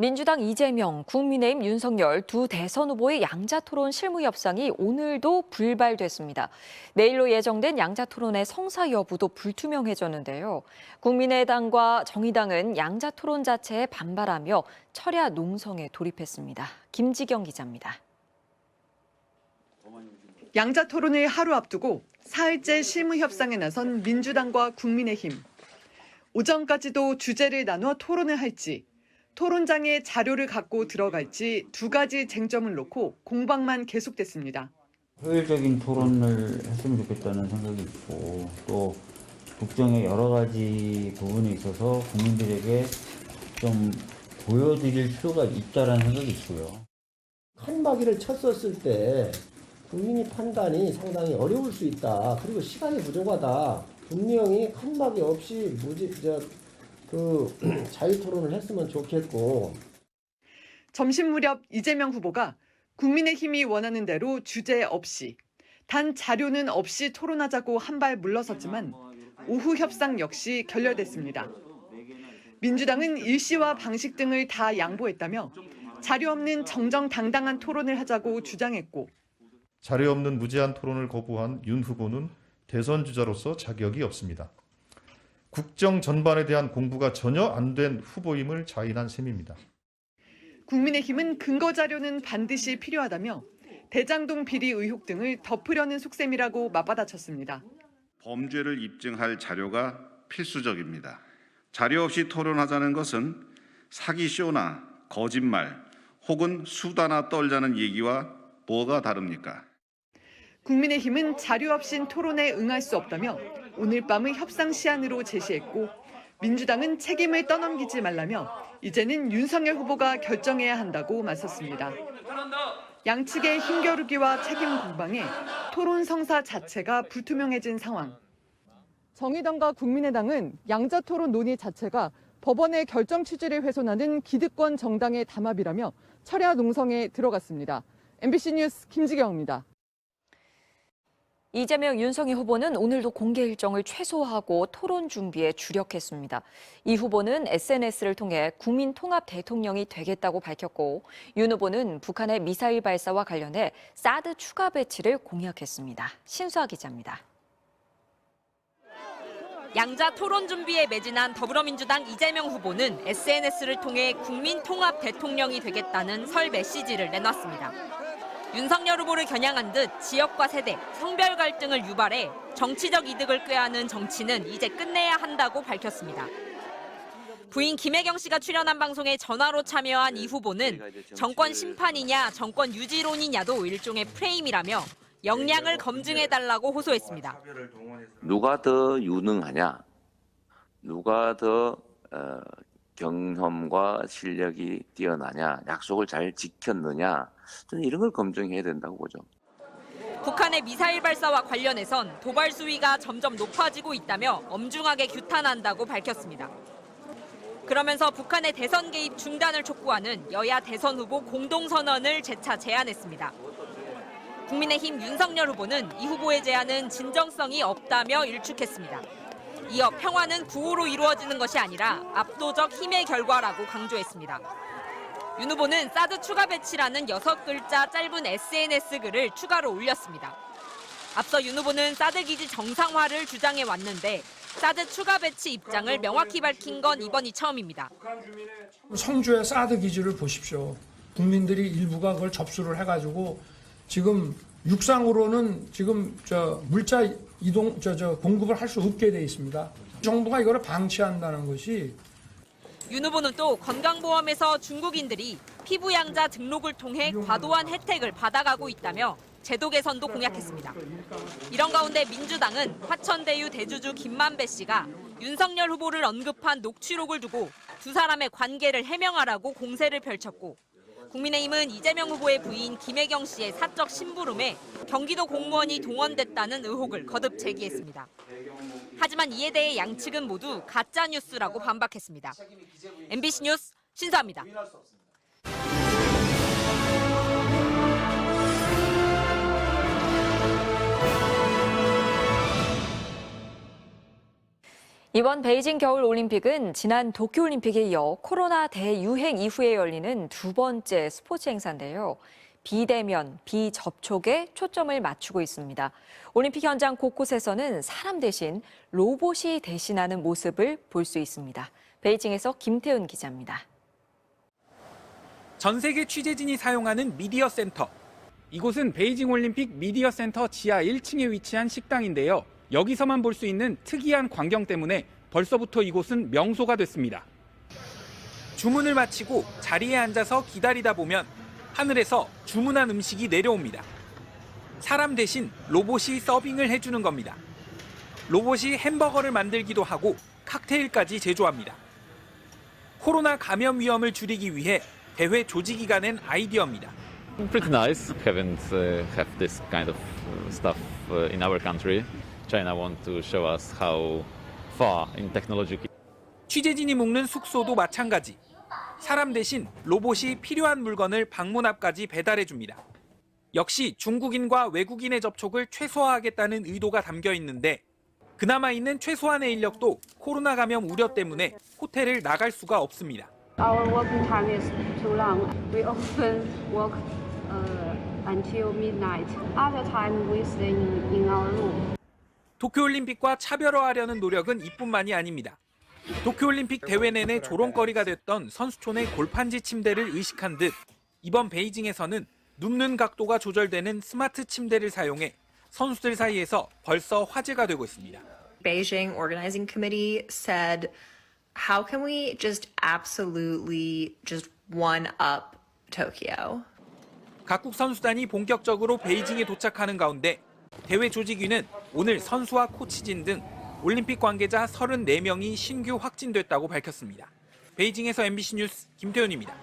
민주당 이재명, 국민의힘 윤석열 두 대선 후보의 양자토론 실무 협상이 오늘도 불발됐습니다. 내일로 예정된 양자토론의 성사 여부도 불투명해졌는데요. 국민의당과 정의당은 양자토론 자체에 반발하며 철야 농성에 돌입했습니다. 김지경 기자입니다. 양자토론을 하루 앞두고 사흘째 실무 협상에 나선 민주당과 국민의힘. 오전까지도 주제를 나눠 토론을 할지, 토론장에 자료를 갖고 들어갈지 두 가지 쟁점을 놓고 공방만 계속됐습니다. 효율적인 토론을 했으면 좋겠다는 생각이 있고 또 국정의 여러 가지 부분에 있어서 국민들에게 좀 보여드릴 필요가 있다는 생각이 있고요. 칸막이를 쳤었을 때 국민이 판단이 상당히 어려울 수 있다. 그리고 시간이 부족하다. 분명히 칸막이 없이 자유토론을 했으면 좋겠고. 점심 무렵 이재명 후보가 국민의힘이 원하는 대로 주제 없이, 단 자료는 없이 토론하자고 한 발 물러섰지만 오후 협상 역시 결렬됐습니다. 민주당은 일시와 방식 등을 다 양보했다며 자료 없는 정정당당한 토론을 하자고 주장했고, 자료 없는 무제한 토론을 거부한 윤 후보는 대선 주자로서 자격이 없습니다. 국정 전반에 대한 공부가 전혀 안 된 후보임을 자인한 셈입니다. 국민의힘은 근거 자료는 반드시 필요하다며 대장동 비리 의혹 등을 덮으려는 속셈이라고 맞받아쳤습니다. 범죄를 입증할 자료가 필수적입니다. 자료 없이 토론하자는 것은 사기쇼나 거짓말 혹은 수다나 떨자는 얘기와 뭐가 다릅니까? 국민의힘은 자료 없인 토론에 응할 수 없다며 오늘 밤을 협상 시한으로 제시했고, 민주당은 책임을 떠넘기지 말라며 이제는 윤석열 후보가 결정해야 한다고 맞섰습니다. 양측의 힘겨루기와 책임 공방에 토론 성사 자체가 불투명해진 상황. 정의당과 국민의당은 양자토론 논의 자체가 법원의 결정 취지를 훼손하는 기득권 정당의 담합이라며 철야 농성에 들어갔습니다. MBC 뉴스 김지경입니다. 이재명, 윤석열 후보는 오늘도 공개 일정을 최소화하고 토론 준비에 주력했습니다. 이 후보는 SNS를 통해 국민 통합 대통령이 되겠다고 밝혔고, 윤 후보는 북한의 미사일 발사와 관련해 사드 추가 배치를 공약했습니다. 신수아 기자입니다. 양자 토론 준비에 매진한 더불어민주당 이재명 후보는 SNS를 통해 국민 통합 대통령이 되겠다는 설 메시지를 내놨습니다. 윤석열 후보를 겨냥한 듯 지역과 세대, 성별 갈등을 유발해 정치적 이득을 꾀하는 정치는 이제 끝내야 한다고 밝혔습니다. 부인 김혜경 씨가 출연한 방송에 전화로 참여한 이 후보는 정권 심판이냐 정권 유지론이냐도 일종의 프레임이라며 역량을 검증해달라고 호소했습니다. 누가 더 유능하냐, 누가 더 경험과 실력이 뛰어나냐, 약속을 잘 지켰느냐, 저는 이런 걸 검증해야 된다고 보죠. 북한의 미사일 발사와 관련해선 도발 수위가 점점 높아지고 있다며 엄중하게 규탄한다고 밝혔습니다. 그러면서 북한의 대선 개입 중단을 촉구하는 여야 대선 후보 공동선언을 재차 제안했습니다. 국민의힘 윤석열 후보는 이 후보의 제안은 진정성이 없다며 일축했습니다. 이어 평화는 구호로 이루어지는 것이 아니라 압도적 힘의 결과라고 강조했습니다. 윤 후보는 사드 추가 배치라는 6글자 짧은 SNS 글을 추가로 올렸습니다. 앞서 윤 후보는 사드 기지 정상화를 주장해 왔는데 사드 추가 배치 입장을 명확히 밝힌 건 이번이 처음입니다. 성주의 사드 기지를 보십시오. 국민들이 일부가 그걸 접수를 해가지고 지금 육상으로는 지금 물자 이동 공급을 할 수 없게 돼 있습니다. 정부가 이거를 방치한다는 것이. 윤 후보는 또 건강보험에서 중국인들이 피부양자 등록을 통해 과도한 혜택을 받아가고 있다며 제도 개선도 공약했습니다. 이런 가운데 민주당은 화천대유 대주주 김만배 씨가 윤석열 후보를 언급한 녹취록을 두고 두 사람의 관계를 해명하라고 공세를 펼쳤고, 국민의힘은 이재명 후보의 부인 김혜경 씨의 사적 심부름에 경기도 공무원이 동원됐다는 의혹을 거듭 제기했습니다. 하지만 이에 대해 양측은 모두 가짜뉴스라고 반박했습니다. MBC 뉴스 신수아입니다. 이번 베이징 겨울올림픽은 지난 도쿄올림픽에 이어 코로나 대유행 이후에 열리는 두 번째 스포츠 행사인데요. 비대면, 비접촉에 초점을 맞추고 있습니다. 올림픽 현장 곳곳에서는 사람 대신 로봇이 대신하는 모습을 볼 수 있습니다. 베이징에서 김태훈 기자입니다. 전 세계 취재진이 사용하는 미디어 센터. 이곳은 베이징 올림픽 미디어 센터 지하 1층에 위치한 식당인데요. 여기서만 볼 수 있는 특이한 광경 때문에 벌써부터 이곳은 명소가 됐습니다. 주문을 마치고 자리에 앉아서 기다리다 보면 하늘에서 주문한 음식이 내려옵니다. 사람 대신 로봇이 서빙을 해주는 겁니다. 로봇이 햄버거를 만들기도 하고 칵테일까지 제조합니다. 코로나 감염 위험을 줄이기 위해 대회 조직위가 낸 아이디어입니다. Pretty nice. Haven't have this kind of stuff in our country. China want to show us how far in technology. 취재진이 묵는 숙소도 마찬가지. 사람 대신 로봇이 필요한 물건을 방문 앞까지 배달해 줍니다. 역시 중국인과 외국인의 접촉을 최소화하겠다는 의도가 담겨 있는데 그나마 있는 최소한의 인력도 코로나 감염 우려 때문에 호텔을 나갈 수가 없습니다. Our working time is too long. We often work until midnight. Other time we stay in our room. 도쿄올림픽과 차별화하려는 노력은 이뿐만이 아닙니다. 도쿄올림픽 대회 내내 조롱거리가 됐던 선수촌의 골판지 침대를 의식한 듯 이번 베이징에서는 눕는 각도가 조절되는 스마트 침대를 사용해 선수들 사이에서 벌써 화제가 되고 있습니다. Beijing Organizing Committee said, how can we just absolutely just one up Tokyo? 각국 선수단이 본격적으로 베이징에 도착하는 가운데 대회 조직위는 오늘 선수와 코치진 등 올림픽 관계자 34명이 신규 확진됐다고 밝혔습니다. 베이징에서 MBC 뉴스 김태훈입니다.